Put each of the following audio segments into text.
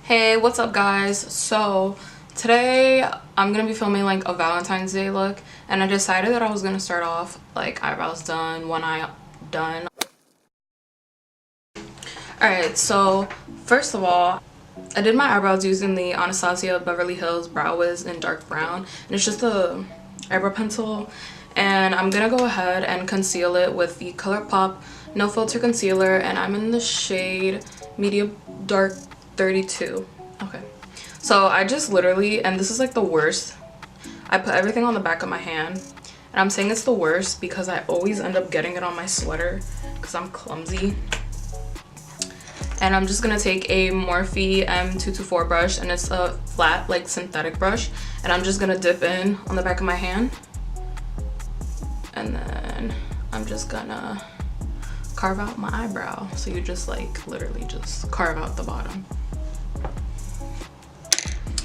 Hey, what's up guys? So today I'm gonna be filming like a Valentine's Day look, and I decided that I was gonna start off like eyebrows done, one eye done. Alright, so first of all, I did my eyebrows using the Anastasia Beverly Hills Brow Wiz in dark brown, and it's just a eyebrow pencil, and I'm gonna go ahead and conceal it with the ColourPop No Filter Concealer, and I'm in the shade Medium Dark 32. Okay, so I just literally, and this is like the worst, I put everything on the back of my hand, and I'm saying it's the worst because I always end up getting it on my sweater because I'm clumsy. And I'm just gonna take a Morphe M224 brush, and it's a flat like synthetic brush, and I'm just gonna dip in on the back of my hand, and then I'm just gonna carve out my eyebrow. So you just like literally just carve out the bottom.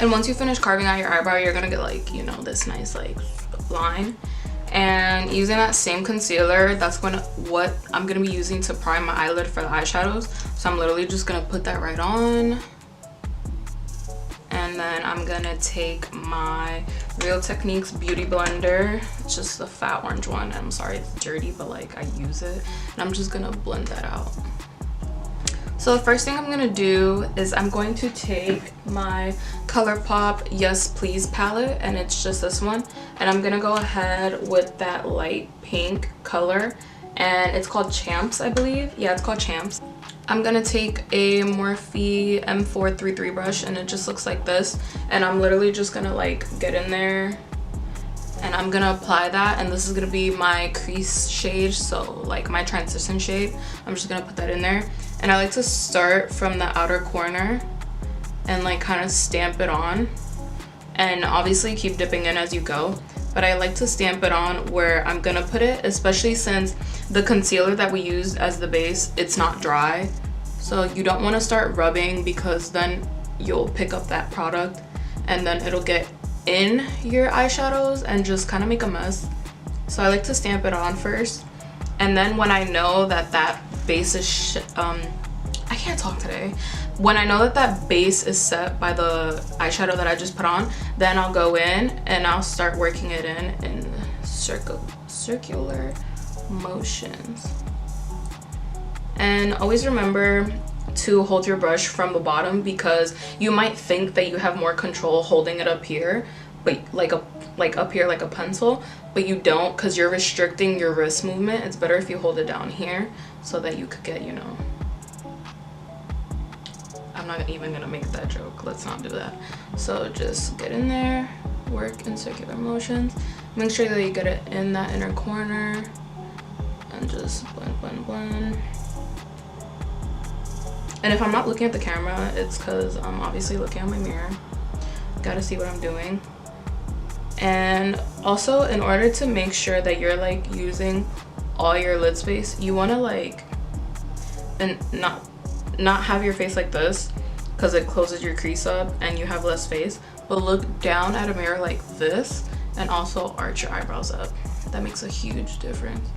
And once you finish carving out your eyebrow, you're gonna get like, you know, this nice like line. And using that same concealer, that's what I'm gonna be using to prime my eyelid for the eyeshadows. So I'm literally just gonna put that right on. And then I'm gonna take my Real Techniques Beauty Blender. It's just the fat orange one. I'm sorry it's dirty, but like I use it. And I'm just gonna blend that out. So the first thing I'm gonna do is I'm going to take my ColourPop Yes Please palette, and it's just this one, and I'm gonna go ahead with that light pink color, and it's called Champs, I believe. Yeah, it's called Champs. I'm gonna take a Morphe M433 brush, and it just looks like this, and I'm literally just gonna like get in there and I'm gonna apply that, and this is gonna be my crease shade, so like my transition shade. I'm just gonna put that in there, and I like to start from the outer corner and like kind of stamp it on, and obviously keep dipping in as you go, but I like to stamp it on where I'm gonna put it, especially since the concealer that we used as the base, it's not dry, so you don't want to start rubbing because then you'll pick up that product and then it'll get in your eyeshadows and just kind of make a mess. So I like to stamp it on first, and then when I know that that base is I can't talk today. When I know that that base is set by the eyeshadow that I just put on, then I'll go in and I'll start working it in circular motions. And always remember to hold your brush from the bottom, because you might think that you have more control holding it up here, but like up here like a pencil, but you don't, because you're restricting your wrist movement. It's better if you hold it down here so that you could get, you know, I'm not even gonna make that joke, let's not do that. So just get in there, work in circular motions, make sure that you get it in that inner corner, and just blend, blend, blend. And if I'm not looking at the camera, it's because I'm obviously looking at my mirror. Gotta see what I'm doing. And also, in order to make sure that you're like using all your lid space, you want to like, and not have your face like this, because it closes your crease up and you have less face, but look down at a mirror like this and also arch your eyebrows up. That makes a huge difference.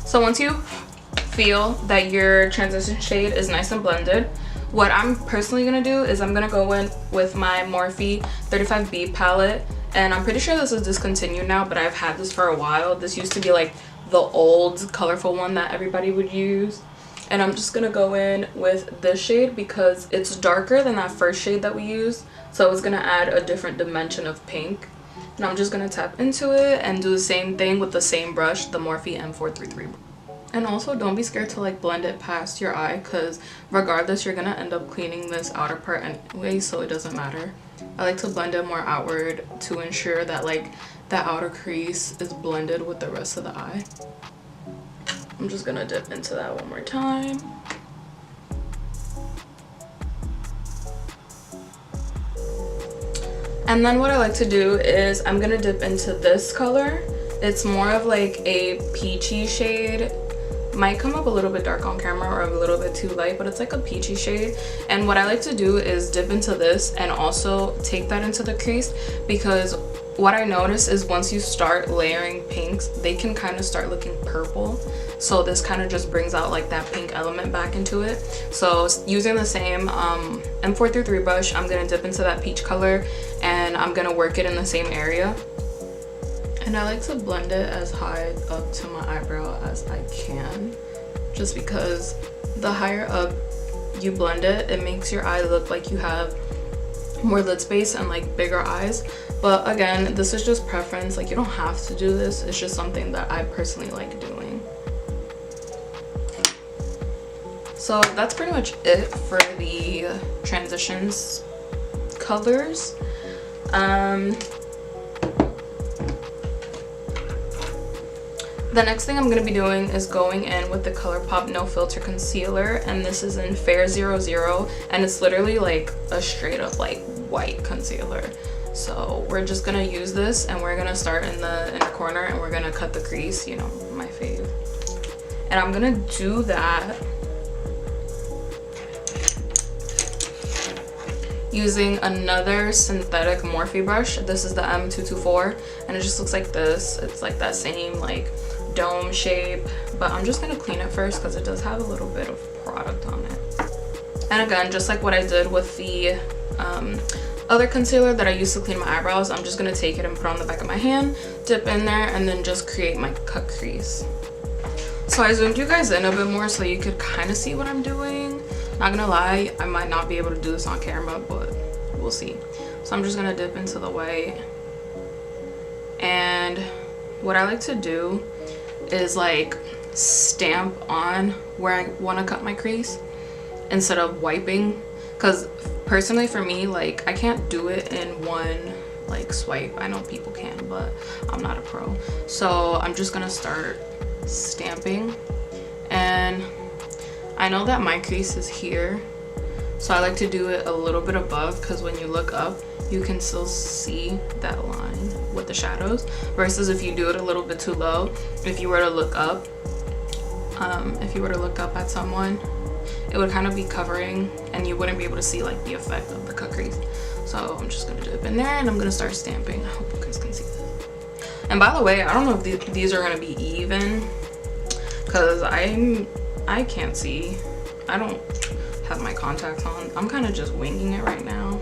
So once you feel that your transition shade is nice and blended, what I'm personally gonna do is I'm gonna go in with my Morphe 35B palette, and I'm pretty sure this is discontinued now, but I've had this for a while. This used to be like the old colorful one that everybody would use, and I'm just gonna go in with this shade because it's darker than that first shade that we used, so it's gonna add a different dimension of pink. And I'm just gonna tap into it and do the same thing with the same brush, the Morphe M433. And also, don't be scared to like blend it past your eye, because regardless you're gonna end up cleaning this outer part anyway, so it doesn't matter. I like to blend it more outward to ensure that like that outer crease is blended with the rest of the eye. I'm just gonna dip into that one more time. And then what I like to do is I'm gonna dip into this color. It's more of like a peachy shade. might come up a little bit dark on camera or a little bit too light, but it's like a peachy shade. And what I like to do is dip into this and also take that into the crease, because what I notice is once you start layering pinks, they can kind of start looking purple. So this kind of just brings out like that pink element back into it. So using the same M433 brush, I'm gonna dip into that peach color and I'm gonna work it in the same area. And I like to blend it as high up to my eyebrow as I can, just because the higher up you blend it, it makes your eye look like you have more lid space and like bigger eyes. But again, this is just preference. Like, you don't have to do this. It's just something that I personally like doing. So that's pretty much it for the transitions colors. The next thing I'm going to be doing is going in with the ColourPop No Filter Concealer, and this is in Fair 00, and it's literally like a straight up like white concealer. So we're just going to use this, and we're going to start in the inner corner, and we're going to cut the crease, you know, my fave. And I'm going to do that using another synthetic Morphe brush. This is the M224, and it just looks like this. It's like that same like dome shape, but I'm just gonna clean it first because it does have a little bit of product on it. And again, just like what I did with the other concealer that I used to clean my eyebrows, I'm just gonna take it and put it on the back of my hand, dip in there, and then just create my cut crease. So I zoomed you guys in a bit more so you could kind of see what I'm doing. Not gonna lie, I might not be able to do this on camera, but we'll see. So I'm just gonna dip into the white, and what I like to do is like stamp on where I want to cut my crease instead of wiping, because personally for me, like, I can't do it in one like swipe. I know people can, but I'm not a pro. So I'm just gonna start stamping, and I know that my crease is here, so I like to do it a little bit above, because when you look up you can still see that line with the shadows, versus if you do it a little bit too low, if you were to look up at someone, it would kind of be covering and you wouldn't be able to see like the effect of the cut crease. So I'm just gonna dip in there and I'm gonna start stamping. I hope you guys can see this. And by the way, I don't know if these are gonna be even, because I can't see. I don't have my contacts on. I'm kind of just winging it right now.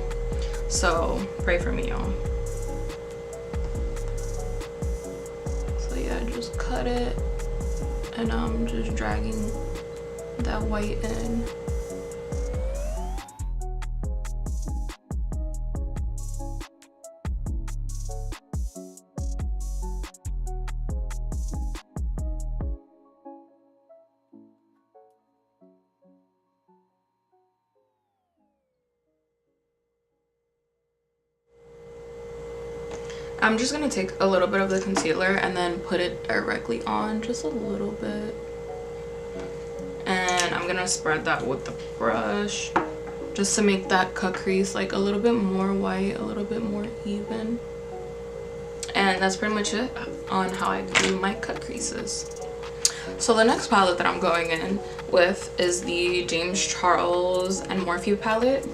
So pray for me, y'all. So yeah, just cut it, and I'm just dragging that white in. I'm just gonna take a little bit of the concealer and then put it directly on, just a little bit. And I'm gonna spread that with the brush just to make that cut crease like a little bit more white, a little bit more even. And that's pretty much it on how I do my cut creases. So the next palette that I'm going in with is the James Charles and Morphe palette.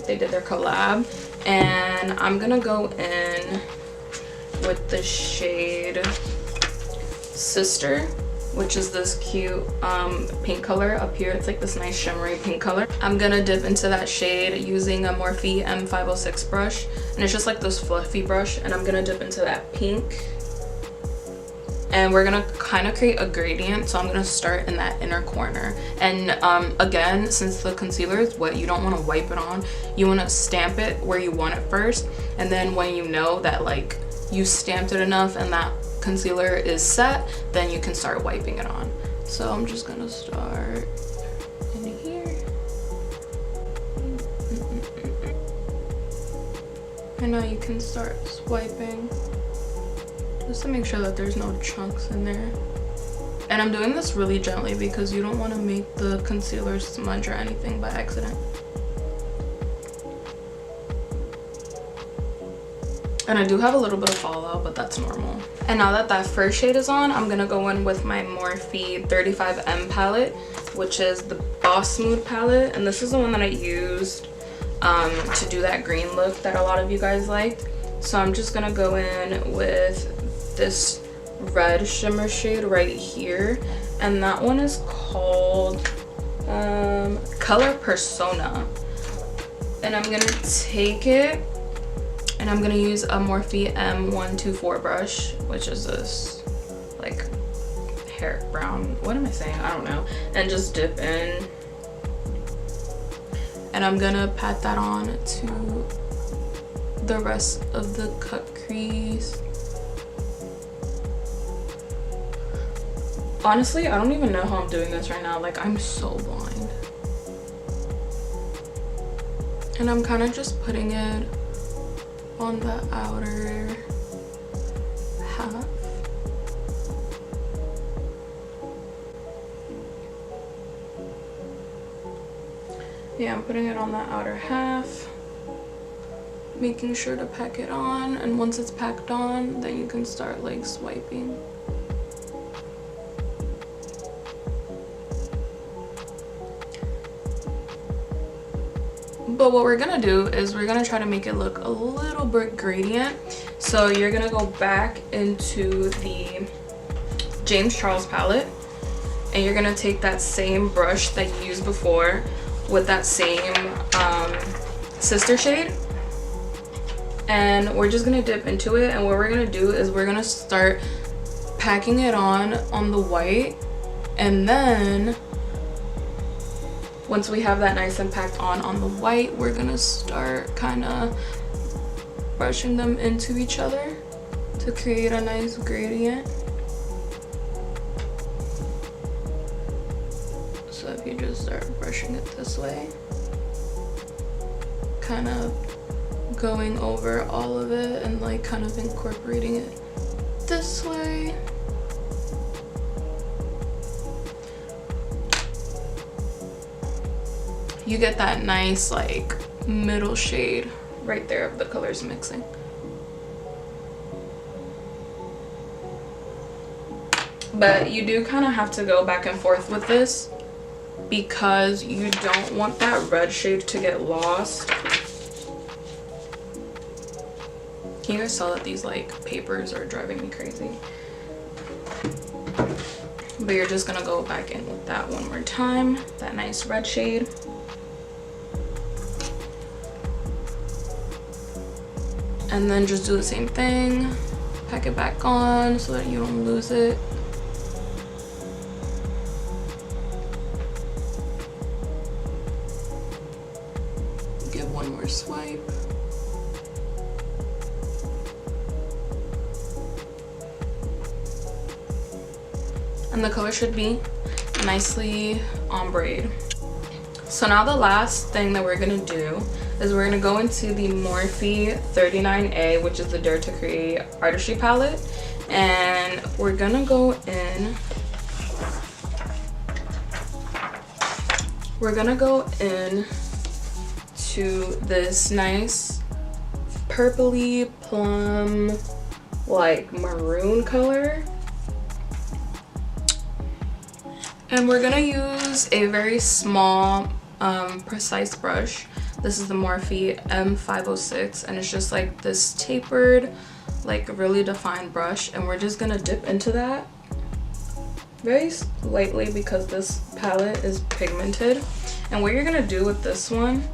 They did their collab, and I'm gonna go in with the shade Sister, which is this cute pink color up here. It's like this nice shimmery pink color. I'm gonna dip into that shade using a Morphe M506 brush, and it's just like this fluffy brush, and I'm gonna dip into that pink, and we're gonna kind of create a gradient. So I'm gonna start in that inner corner, and again, since the concealer is wet, you don't want to wipe it on. You want to stamp it where you want it first, and then when you know that like you stamped it enough and that concealer is set, then you can start wiping it on. So I'm just gonna start in here, and now you can start swiping just to make sure that there's no chunks in there. And I'm doing this really gently because you don't want to make the concealer smudge or anything by accident. And I do have a little bit of fallout, but that's normal. And now that that first shade is on, I'm gonna go in with my Morphe 35M palette, which is the Boss Mood palette. And this is the one that I used to do that green look that a lot of you guys liked. So I'm just gonna go in with this red shimmer shade right here. And that one is called Color Persona. And I'm gonna take it and I'm gonna use a Morphe M124 brush, which is this like hair brown, what am I saying, I don't know, and just dip in, and I'm gonna pat that on to the rest of the cut crease. Honestly, I don't even know how I'm doing this right now, like I'm so blind. And I'm kind of just putting it on the outer half. Yeah, I'm putting it on the outer half, making sure to pack it on, and once it's packed on, then you can start like swiping. But what we're gonna do is we're gonna try to make it look a little bit gradient. So you're gonna go back into the James Charles palette and you're gonna take that same brush that you used before with that same sister shade, and we're just gonna dip into it. And what we're gonna do is we're gonna start packing it on the white, and then once we have that nice and packed on the white, we're gonna start kind of brushing them into each other to create a nice gradient. So if you just start brushing it this way, kind of going over all of it and like kind of incorporating it this way. You get that nice like middle shade right there of the colors mixing. But you do kind of have to go back and forth with this because you don't want that red shade to get lost. Can you guys tell that these like papers are driving me crazy? But you're just gonna go back in with that one more time, that nice red shade. And then just do the same thing, pack it back on so that you don't lose it. Give one more swipe. And the color should be nicely ombre. So now the last thing that we're gonna do is we're gonna go into the Morphe 39A, which is the Dare to Create Artistry palette, and we're gonna go in. We're gonna go in to this nice purpley plum, like maroon color. And we're gonna use a very small, precise brush. This is the Morphe M506, and it's just like this tapered, like really defined brush. And we're just gonna dip into that very lightly because this palette is pigmented. And what you're gonna do with this one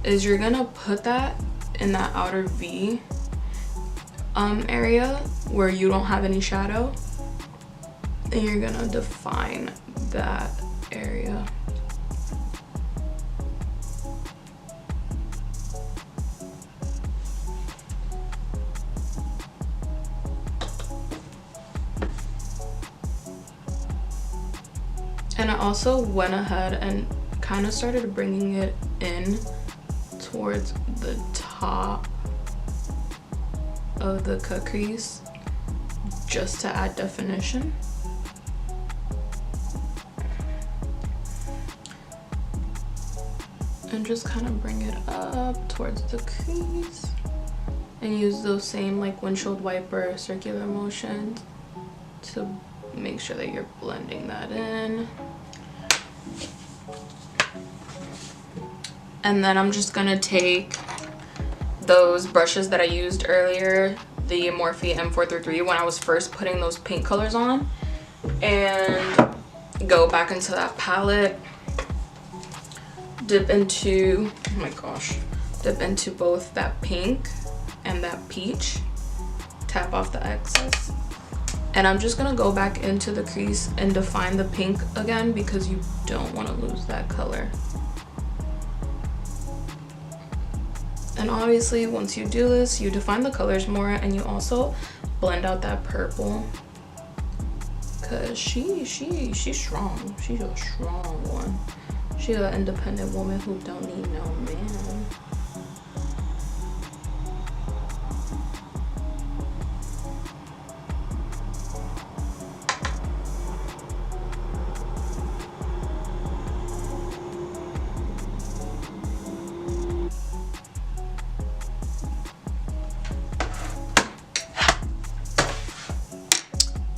is you're gonna put that in that outer V area where you don't have any shadow, and you're gonna define that area. And I also went ahead and kind of started bringing it in towards the top of the cut crease just to add definition. And just kind of bring it up towards the crease and use those same like windshield wiper circular motions to make sure that you're blending that in. And then I'm just gonna take those brushes that I used earlier, the Morphe M433, when I was first putting those paint colors on, and go back into that palette, dip into, oh my gosh, dip into both that pink and that peach, tap off the excess, and I'm just gonna go back into the crease and define the pink again because you don't want to lose that color. And obviously once you do this, you define the colors more, and you also blend out that purple, because she's strong. She's a strong one. She's an independent woman who don't need no man.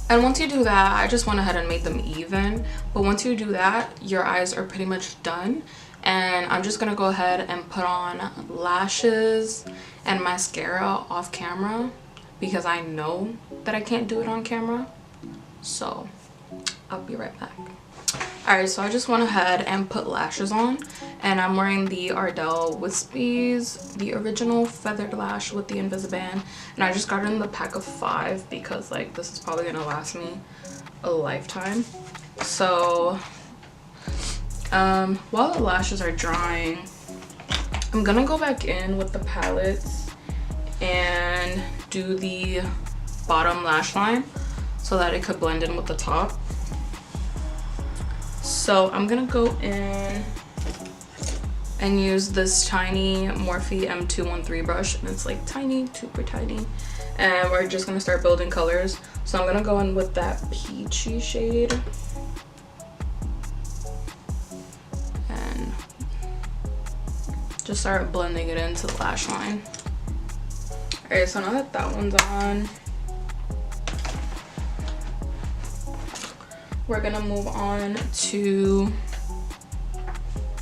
And once you do that, I just went ahead and made them even. But once you do that, your eyes are pretty much done. And I'm just gonna go ahead and put on lashes and mascara off camera because I know that I can't do it on camera. So I'll be right back. Alright, so I just went ahead and put lashes on, and I'm wearing the Ardell Wispies, the original feathered lash with the Invisiband, and I just got it in the pack of 5 because like this is probably gonna last me a lifetime. So while the lashes are drying, I'm gonna go back in with the palettes and do the bottom lash line so that it could blend in with the top. So I'm gonna go in and use this tiny Morphe M213 brush, and it's like tiny, super tiny, and we're just gonna start building colors. So I'm gonna go in with that peachy shade and just start blending it into the lash line. Alright, so now that that one's on, we're gonna move on to,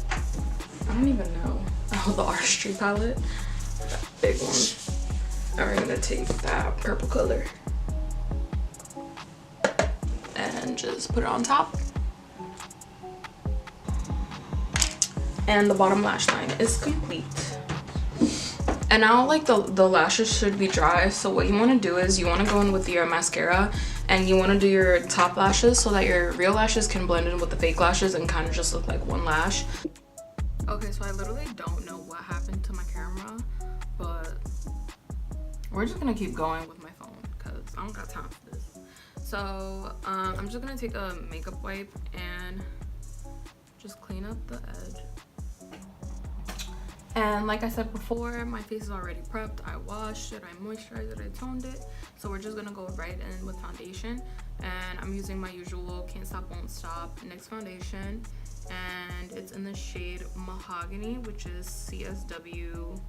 I don't even know, oh, the Artistry palette, that big one. And we're gonna take that purple color and just put it on top. And the bottom lash line is complete. And now like the lashes should be dry, so what you want to do is you want to go in with your mascara and you want to do your top lashes so that your real lashes can blend in with the fake lashes and kind of just look like one lash. Okay, so I literally don't know what happened to my camera, but we're just gonna keep going with my phone because I don't got time for this. So I'm just gonna take a makeup wipe and just clean up the edge. And like I said before, my face is already prepped. I washed it, I moisturized it, I toned it. So we're just gonna go right in with foundation. And I'm using my usual Can't Stop Won't Stop NYX foundation. And it's in the shade Mahogany, which is CSW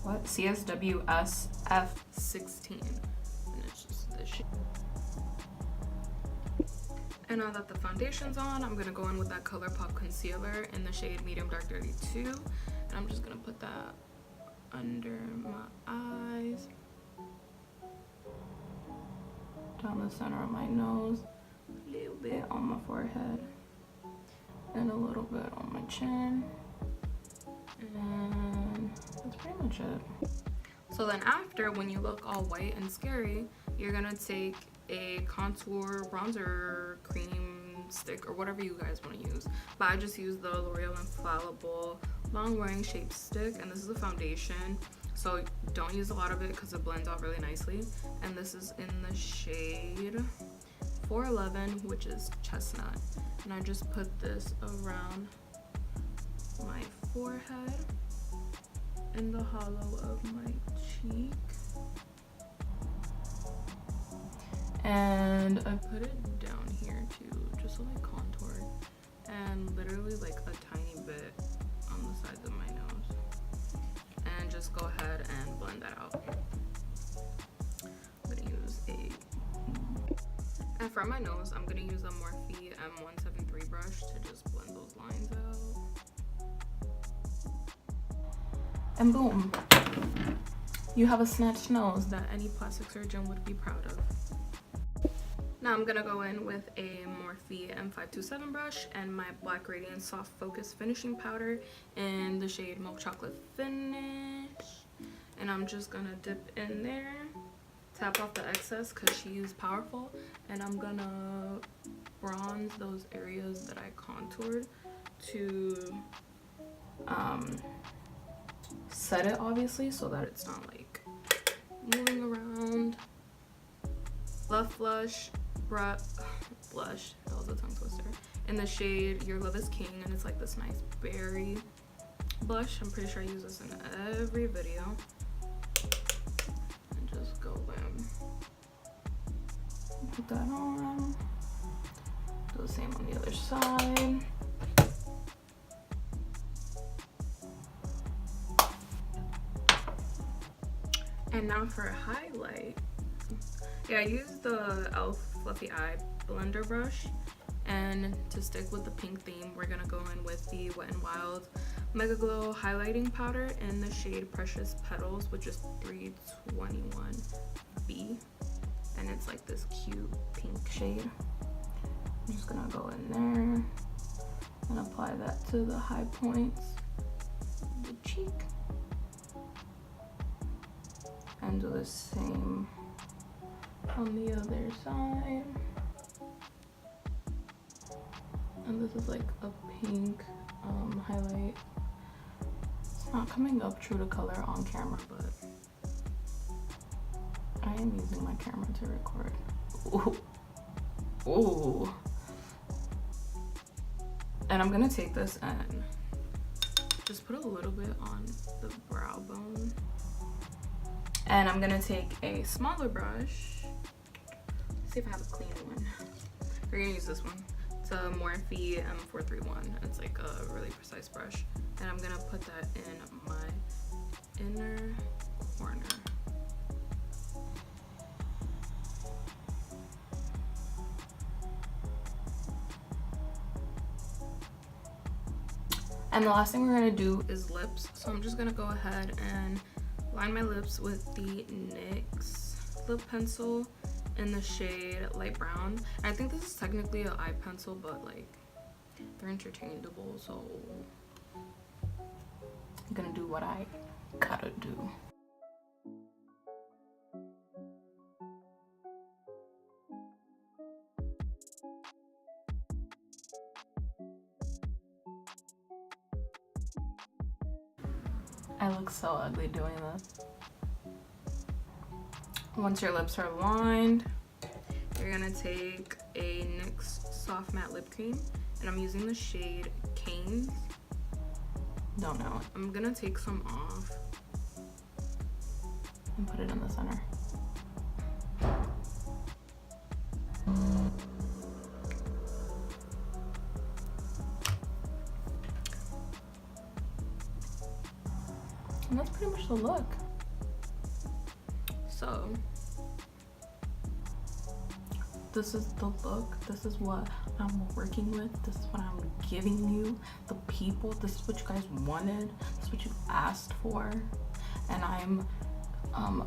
SF16. And it's just this shade. And now that the foundation's on, I'm gonna go in with that ColourPop concealer in the shade Medium Dark 32. And I'm just gonna put that under my eyes, down the center of my nose, a little bit on my forehead, and a little bit on my chin. And that's pretty much it. So then after, when you look all white and scary, you're gonna take a contour bronzer cream stick or whatever you guys want to use, but I just use the L'Oreal Infallible long wearing shape stick, and this is a foundation, so don't use a lot of it because it blends out really nicely. And this is in the shade 411, which is Chestnut, and I just put this around my forehead, in the hollow of my cheek, and I put it down here too, just so like contour, and literally like a tiny bit on the sides of my nose, and just go ahead and blend that out. for my nose, I'm gonna use a Morphe M173 brush to just blend those lines out. And boom, you have a snatched nose that any plastic surgeon would be proud of. Now I'm gonna go in with a Morphe M527 brush and my Black Radiance Soft Focus Finishing Powder in the shade Milk Chocolate Finish. And I'm just gonna dip in there, tap off the excess because she used powerful, and I'm gonna bronze those areas that I contoured to set it, obviously, so that it's not like moving around. Left blush, blush, that was a tongue twister, in the shade Your Love is King, and it's like this nice berry blush. I'm pretty sure I use this in every video. And just go bam. Put that on. Do the same on the other side. And now for a highlight. Yeah, I used the e.l.f. Fluffy Eye Blender brush, and to stick with the pink theme, we're gonna go in with the Wet n Wild Mega Glow Highlighting Powder in the shade Precious Petals, which is 321B, and it's like this cute pink shade. I'm just gonna go in there and apply that to the high points of the cheek, and do the same on the other side. And this is like a pink highlight. It's not coming up true to color on camera, but I am using my camera to record. Ooh. Ooh. And I'm gonna take this and just put a little bit on the brow bone. And I'm gonna take a smaller brush. See if I have a clean one. We're gonna use this one. It's a Morphe M431. It's like a really precise brush. And I'm gonna put that in my inner corner. And the last thing we're gonna do is lips. So I'm just gonna go ahead and line my lips with the NYX lip pencil in the shade Light Brown. And I think this is technically an eye pencil, but like they're interchangeable, so I'm gonna do what I gotta do. I look so ugly doing this. Once your lips are lined, you're gonna take a NYX Soft Matte Lip Cream, and I'm using the shade Canes. Don't know. I'm gonna take some off and put it in the center. And that's pretty much the look. So this is the look. This is what I'm working with. This is what I'm giving you, the people. This is what you guys wanted. This is what you asked for, and I'm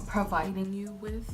providing you with.